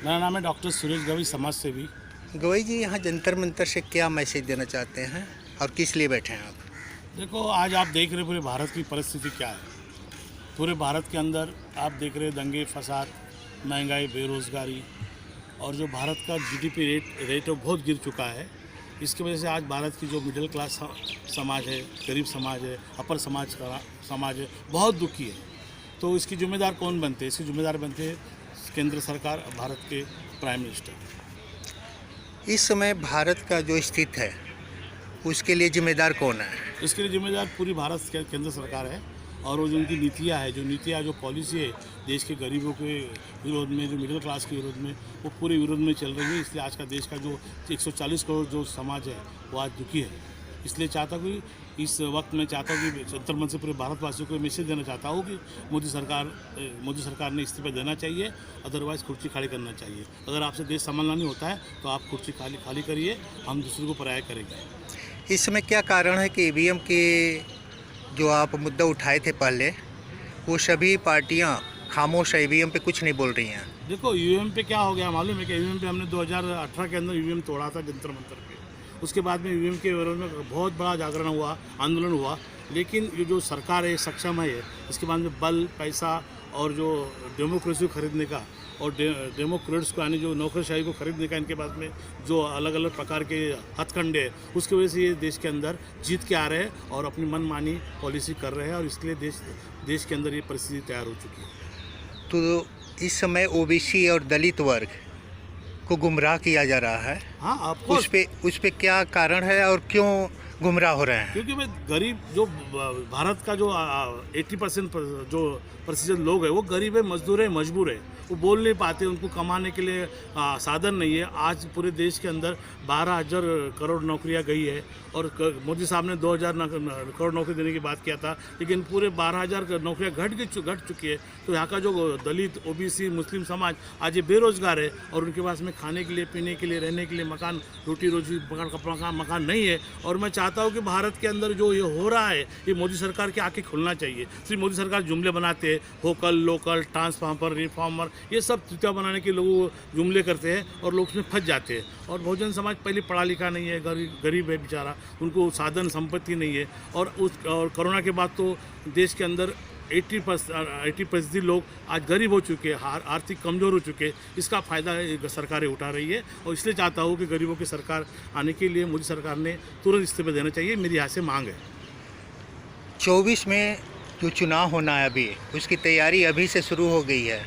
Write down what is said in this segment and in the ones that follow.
मेरा नाम है डॉक्टर सुरेश गवई, समाज सेवी। गवई जी, यहाँ जंतर मंतर से क्या मैसेज देना चाहते हैं और किस लिए बैठे हैं आप? देखो, आज आप देख रहे पूरे भारत की परिस्थिति क्या है। पूरे भारत के अंदर आप देख रहे दंगे फसाद, महंगाई, बेरोज़गारी और जो भारत का जीडीपी रेट है बहुत गिर चुका है। इसकी वजह से आज भारत की जो मिडिल क्लास समाज है, गरीब समाज है, अपर समाज है, बहुत दुखी है। तो इसकी जिम्मेदार कौन बनते हैं? इसकी जिम्मेदार बनते हैं केंद्र सरकार, भारत के प्राइम मिनिस्टर। इस समय भारत का जो स्थिति है उसके लिए जिम्मेदार कौन है? इसके लिए जिम्मेदार पूरी भारत के केंद्र सरकार है। और वो जो उनकी नीतियाँ जो पॉलिसी है देश के गरीबों के विरोध में, जो मिडिल क्लास के विरोध में, वो पूरे विरोध में चल रही है। इसलिए आज का देश का जो 140 करोड़ जो समाज है वो आज दुखी है। इसलिए चाहता हूँ कि इस वक्त मैं चाहता हूँ कि जंतर मंच से पूरे भारतवासियों को मैसेज देना चाहता हूँ कि मोदी सरकार ने इस्तीफा देना चाहिए, अदरवाइज़ कुर्सी खाली करना चाहिए। अगर आपसे देश संभालना नहीं होता है तो आप कुर्सी खाली करिए, हम दूसरे को पराया करेंगे। इस समय क्या कारण है कि ईवीएम के जो आप मुद्दा उठाए थे पहले, वो सभी पार्टियां खामोश है, ईवीएम पे कुछ नहीं बोल रही हैं? देखो, ईवीएम पे क्या हो गया मालूम है कि ईवीएम पे हमने 2018 के अंदर ईवीएम तोड़ा था जंतर मंतर पे। उसके बाद में ईवीएम के विरोध में बहुत बड़ा जागरण हुआ, आंदोलन हुआ। लेकिन ये जो सरकार है सक्षम है, इसके बाद में बल, पैसा और जो डेमोक्रेसी को खरीदने का और डेमोक्रेट्स को यानी जो नौकरशाही को खरीदने का इनके पास में जो अलग अलग प्रकार के हथकंडे हैं, उसकी वजह से ये देश के अंदर जीत के आ रहे हैं और अपनी मनमानी पॉलिसी कर रहे हैं। और इसके लिए देश के अंदर ये परिस्थिति तैयार हो चुकी है। तो इस समय ओबीसी और दलित वर्ग को गुमराह किया जा रहा है। हाँ, आपको उस पे क्या कारण है और क्यों गुमराह हो रहे हैं? क्योंकि मैं गरीब जो भारत का जो 80% जो प्रतिशत लोग हैं वो गरीब है, मजदूर है, मजबूर है। वो बोल नहीं पाते, उनको कमाने के लिए साधन नहीं है। आज पूरे देश के अंदर 12,000 करोड़ नौकरियां गई है और मोदी साहब ने 2,000 करोड़ नौकरी देने की बात किया था, लेकिन पूरे 12,000 नौकरियां घट चुकी है। तो यहाँ का जो दलित, ओबीसी, मुस्लिम समाज आज ये बेरोजगार है और उनके पास में खाने के लिए, पीने के लिए, रहने के लिए मकान, रोटी रोजी मकान नहीं है। और मैं चाहता हूँ कि भारत के अंदर जो ये हो रहा है, ये मोदी सरकार के आके खुलना चाहिए। सिर्फ मोदी सरकार जुमले बनाते हैं, वोकल, लोकल, ट्रांसफार्मर, रिफॉर्मर, ये सब चीज़ा बनाने के लोग जुमले करते हैं और लोग उसमें फंस जाते हैं। और बहुजन समाज पहले पढ़ा लिखा नहीं है, गरीब है बेचारा, उनको साधन संपत्ति नहीं है। और कोरोना के बाद तो देश के अंदर 80% लोग आज गरीब हो चुके हैं, आर्थिक कमज़ोर हो चुके हैं। इसका फ़ायदा सरकारें उठा रही है और इसलिए चाहता हूँ कि गरीबों की सरकार आने के लिए मोदी सरकार ने तुरंत इस्तीफा देना चाहिए। मेरी यहाँ से मांग है। 24 में जो चुनाव होना है अभी, उसकी तैयारी अभी से शुरू हो गई है।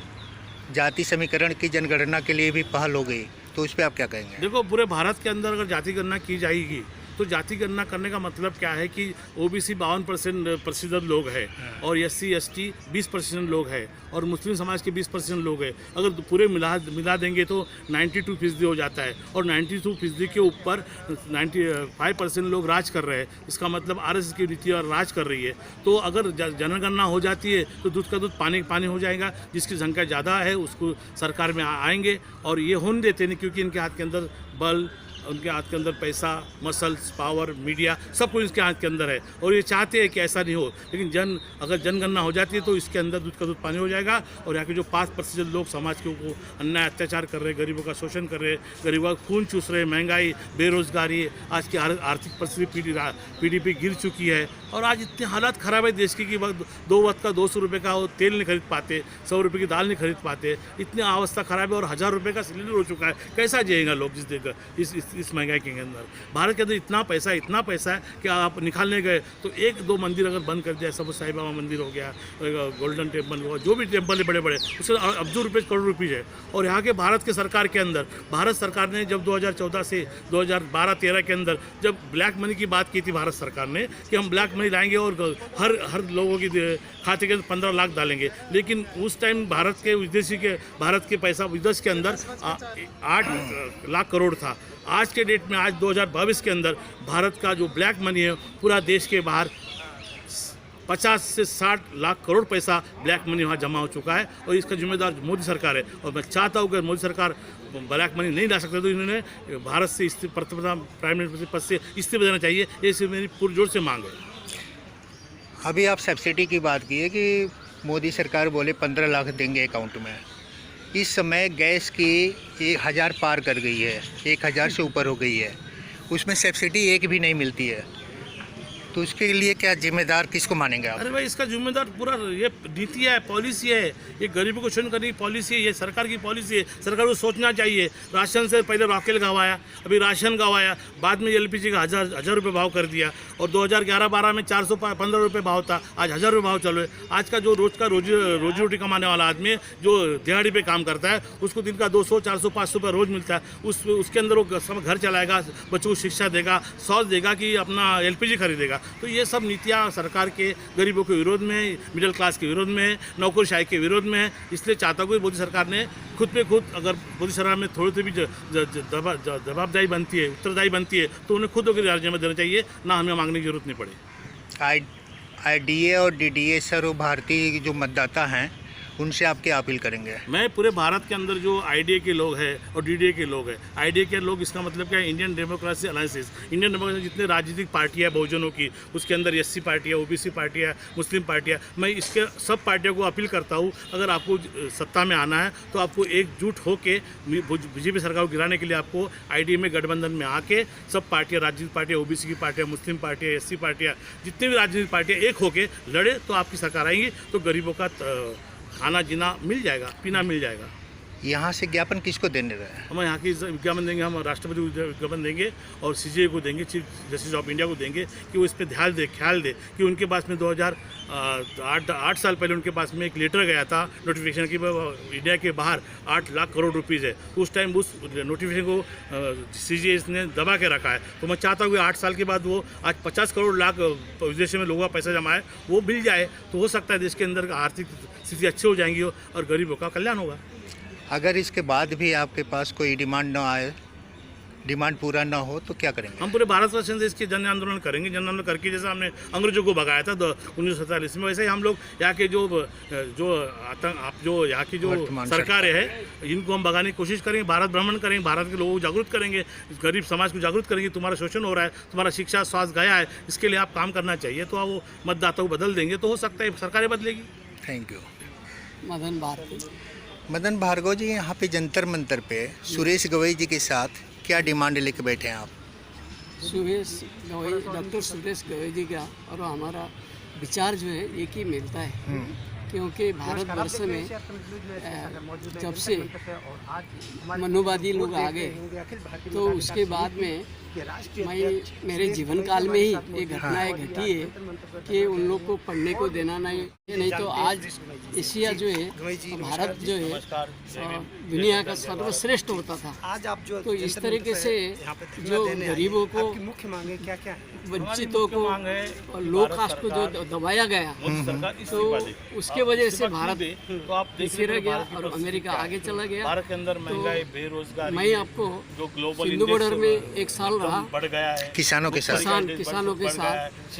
जाति समीकरण की जनगणना के लिए भी पहल हो गई, तो उस पर आप क्या कहेंगे? देखो, पूरे भारत के अंदर अगर जाति गणना की जाएगी तो जाति गणना करने का मतलब क्या है कि ओबीसी 52% लोग हैं और SC ST 20% लोग हैं और मुस्लिम समाज के 20% लोग हैं। अगर पूरे मिला देंगे तो 92% हो जाता है और 92% के ऊपर 95% लोग राज कर रहे हैं। इसका मतलब RSS की नीति और राज कर रही है। तो अगर जनगणना हो जाती है तो दूध का दूध पानी हो जाएगा। जिसकी संख्या ज़्यादा है उसको सरकार में आएंगे और ये होने देते नहीं, क्योंकि इनके हाथ के अंदर बल, उनके हाथ के अंदर पैसा, मसल्स, पावर, मीडिया, सब कुछ इसके हाथ के अंदर है। और ये चाहते हैं कि ऐसा नहीं हो, लेकिन अगर जनगणना हो जाती है तो इसके अंदर दूध का दूध पानी हो जाएगा। और यहाँ के जो 5% लोग समाज के ऊपर अन्याय अत्याचार कर रहे हैं, गरीबों का शोषण कर रहे हैं, गरीबों का खून चूस रहे हैं, महंगाई, बेरोजगारी, आज की आर्थिक परिस्थिति PDP गिर चुकी है। और आज इतनी हालत ख़राब है देश की कि 2 वक्त का 200 रुपये का वो तेल नहीं खरीद पाते, 100 रुपये की दाल नहीं खरीद पाते। इतनी अवस्था ख़राब है और 1,000 रुपये का सिलेंडर हो चुका है। कैसा जिएगा लोग इस महंगाई के अंदर? भारत के अंदर इतना पैसा है कि आप निकालने गए तो 1-2 मंदिर अगर बंद कर दिया, सब साईं बाबा मंदिर हो गया, गोल्डन टेम्पल हुआ, जो भी टेम्पल है बड़े बड़े, उससे अब्दुल रुपये करोड़ रुपये है। और यहाँ के भारत के सरकार के अंदर, भारत सरकार ने जब 2014 से 2012-13 के अंदर जब ब्लैक मनी की बात की थी भारत सरकार ने कि हम ब्लैक मनी लाएंगे और हर लोगों की खाते के अंदर 15 लाख डालेंगे, लेकिन उस टाइम भारत के पैसा विदेश के अंदर 8 लाख करोड़ था। आज के डेट में, आज 2022 के अंदर भारत का जो ब्लैक मनी है पूरा देश के बाहर 50 से 60 लाख करोड़ पैसा ब्लैक मनी वहाँ जमा हो चुका है और इसका जिम्मेदार मोदी सरकार है। और मैं चाहता हूँ कि मोदी सरकार ब्लैक मनी नहीं ला सकते तो इन्होंने भारत से प्राइम मिनिस्टर पद से इस्तीफा देना चाहिए। ये मेरी पुरजोर से मांग है। अभी आप सब्सिडी की बात की है कि मोदी सरकार बोले 15 लाख देंगे अकाउंट में, इस समय गैस की 1000 पार कर गई है, 1000 से ऊपर हो गई है, उसमें सब्सिडी एक भी नहीं मिलती है, तो उसके लिए क्या जिम्मेदार किसको मानेंगे आप? अरे भाई, इसका जिम्मेदार पूरा ये नीति है, पॉलिसी है, ये गरीबों को शोषण करने की पॉलिसी है, ये सरकार की पॉलिसी है। सरकार को सोचना चाहिए। राशन से पहले रॉकेल गवाया, अभी राशन गवाया, बाद में एलपीजी का हजार रुपये भाव कर दिया, और 2011-12 में 415 रुपये भाव था, आज 1000 रुपये भाव चलो है। आज का जो रोजी रोटी कमाने वाला आदमी है, जो दिहाड़ी पे काम करता है, उसको दिन का 200, 400, 500 रुपये रोज़ मिलता है। उसके अंदर वो सब घर चलाएगा, बच्चों को शिक्षा देगा, शौच देगा कि अपना एलपीजी खरीदेगा। तो ये सब नीतियाँ सरकार के गरीबों के विरोध में, मिडिल क्लास के विरोध में, नौकरशाही के विरोध में है। इसलिए चाहता हूँ कि मोदी सरकार ने खुद पे खुद, अगर मोदी सरकार में थोड़ी सी भी जवाबदारी बनती है, उत्तरदायी बनती है, तो उन्हें खुद होकर राजीनामा देना चाहिए, ना हमें मांगने की जरूरत नहीं पड़े। आईडीए और डीडीए सर, वो भारतीय जो मतदाता हैं उनसे आप क्या अपील करेंगे? मैं पूरे भारत के अंदर जो आईडीए के लोग हैं और डीडीए के लोग हैं, आईडीए के लोग, इसका मतलब क्या है, Indian democracy alliances, Indian democracy जितने राजनीतिक पार्टियाँ बहुजनों की, उसके अंदर एससी पार्टियाँ, ओबीसी पार्टियाँ, मुस्लिम पार्टियाँ, मैं इसके सब पार्टियों को अपील करता हूँ, अगर आपको सत्ता में आना है तो आपको एकजुट होकर बीजेपी सरकार को गिराने के लिए आपको आईडीए में गठबंधन में आके सब पार्टियाँ, राजनीतिक पार्टियाँ, ओबीसी की पार्टियाँ, मुस्लिम पार्टियाँ, एससी पार्टियाँ, जितनी भी राजनीतिक पार्टियाँ एक होकर लड़े तो आपकी सरकार आएंगी, तो गरीबों का खाना जीना मिल जाएगा, पीना मिल जाएगा। यहाँ से ज्ञापन किसको देने रहे हैं? हम यहाँ की विज्ञापन देंगे, हम राष्ट्रपति को विज्ञापन देंगे और सीजीआई को देंगे, चीफ जस्टिस ऑफ इंडिया को देंगे, कि वो इस पर ख्याल दे कि उनके पास में 2008 साल पहले उनके पास में एक लेटर गया था नोटिफिकेशन की, इंडिया के बाहर 8 लाख करोड़ रुपीज़ है। उस टाइम उस नोटिफिकेशन को सीजीआई ने दबा के रखा है। तो मैं चाहता हूँ कि 8 साल के बाद वो आज 50 करोड़ लाख विदेशों में लोगों का पैसा जमा है, वो मिल जाए, तो हो सकता है देश के अंदर आर्थिक स्थिति अच्छी हो जाएंगी और गरीबों का कल्याण होगा। अगर इसके बाद भी आपके पास कोई डिमांड ना आए, डिमांड पूरा ना हो, तो क्या करेंगे? हम पूरे भारतवर्ष से इसके जन आंदोलन करेंगे। जन आंदोलन करके जैसे हमने अंग्रेजों को भगाया था 1947 में, वैसे ही हम लोग यहाँ के जो यहाँ की जो सरकारें हैं, इनको हम भगाने की कोशिश करेंगे। भारत भ्रमण करेंगे, भारत के लोगों को जागरूक करेंगे, गरीब समाज को जागरूक करेंगे। तुम्हारा शोषण हो रहा है, तुम्हारा शिक्षा स्वास्थ्य गया है, इसके लिए आप काम करना चाहिए। तो वो मतदाता को बदल देंगे, तो हो सकता है सरकारें बदलेगी। Thank you. मदन भार्गव जी, यहाँ पे जंतर मंतर पे सुरेश गवई जी के साथ क्या डिमांड लेके बैठे हैं आप? डॉक्टर सुरेश गवई जी का और हमारा विचार जो है एक ही मिलता है, क्योंकि भारतवर्ष में जब से मनुवादी लोग आ गए, तो उसके बाद में मेरे जीवन काल में ही ये घटनाएं घटी है कि उन लोग को पढ़ने को देना नहीं तो आज एशिया जो है, भारत जो है दुनिया का सर्वश्रेष्ठ होता था। तो इस तरीके से जो गरीबों को, वंचितों को और लो कास्ट को जो दबाया गया, तो उसके वजह से भारत पीछे रह गया और अमेरिका आगे चला गया। भारत के अंदर महंगाई, बेरोजगारी, मैं आपको सिंधु बॉर्डर में 1 साल रहा, बढ़ गया है किसानों के साथ, किसानों के साथ।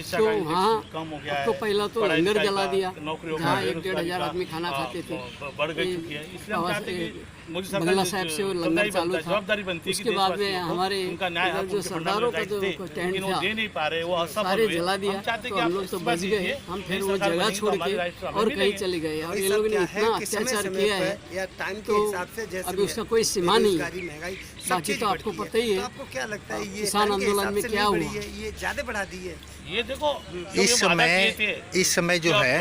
तो वहाँ तो पहला तो लंगर जला दिया, जहाँ 1-1.5 हजार आदमी खाना खाते थे। बढ़ गई चुकी है, इसलिए बंगला साहब से वो लंगर चालू था। उसके बाद में हमारे जो सरदारों का जो टेंट था, दे नहीं पा रहे, वो सारे जला दिया। तो हम लोग तो बच गए, हम फिर वो जगह छोड़ के और कहीं चले गए। और ये लोगों ने इतना अत्याचार किया है, तो अभी उसका कोई सीमा नहीं है। बाकी तो आपको पता ही है, आपको क्या लगता है ये किसान आंदोलन में क्या हुआ, ये ज्यादा बढ़ा दी है? ये देखो, इस समय जो है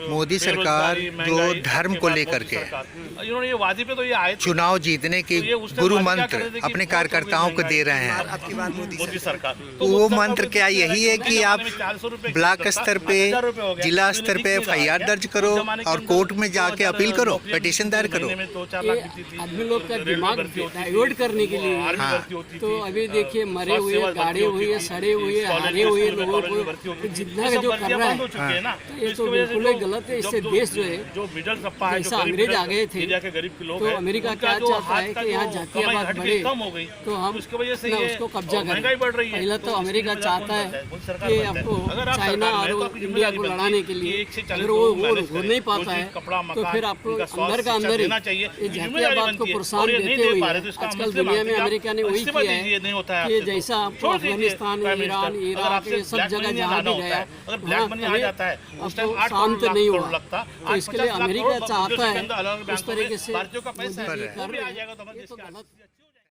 मोदी सरकार जो धर्म को लेकर के इन्होंने ये वादी पे तो ये आए चुनाव जीतने की गुरु मंत्र अपने कार्यकर्ताओं को दे रहे हैं। मोदी सरकार वो मंत्र क्या यही है कि आप ब्लॉक स्तर पे, जिला स्तर पे FIR दर्ज करो और कोर्ट में जाके अपील करो, पिटीशन दायर करो। आदमी लोग का दिमाग डाइवर्ट करने के लिए। तो अभी देखिए, मरे हुए, गाड़े हुए, सड़े हुए, हारे हुए लोगों को जितना जो कर रहा है, तो ये तो बिल्कुल गलत है। इससे देश जो है, जैसा अंग्रेज आ गए थे, तो अमेरिका क्या चाहता है कि यहाँ जातियावाद बढ़े, तो हम उसको कब्जा करें। पहले तो अमेरिका चाहता है कि आपको चाइना और इंडिया को लड़ाने के लिए, अगर वो हो नहीं पाता है, तो फिर आपको अंदर का अंदर ही जातियावाद को प्रोत्साहन देते हुए आजकल मुस्लिम दुनिया में आर्थिक अमेरिका ने वही इस्तीफा किया है दीजिए, नहीं होता है कि आपसे तो। जैसा आपको छोड़ दीजिए, Afghanistan, prime Iran, minister. Iraq, अगर आपसे ये सब ब्लैक जगह मनी जहाँ आना भी होता गया है, अगर ब्लैक वहाँ मनी आ कभी जाता है उस टाइम आपको 8 शांत करोड़ नहीं करोड़ हुआ। लगता, तो आज इसके लिए 50 लाख अमेरिका करोड़ चाहता जो है सेकंड अलग इस बैंकों में तरीके से भारतीयों का पैसा है, मोदी जी वो कर भी रहे आ हैं। जाएगा तो हमारे ये देश तो के गलत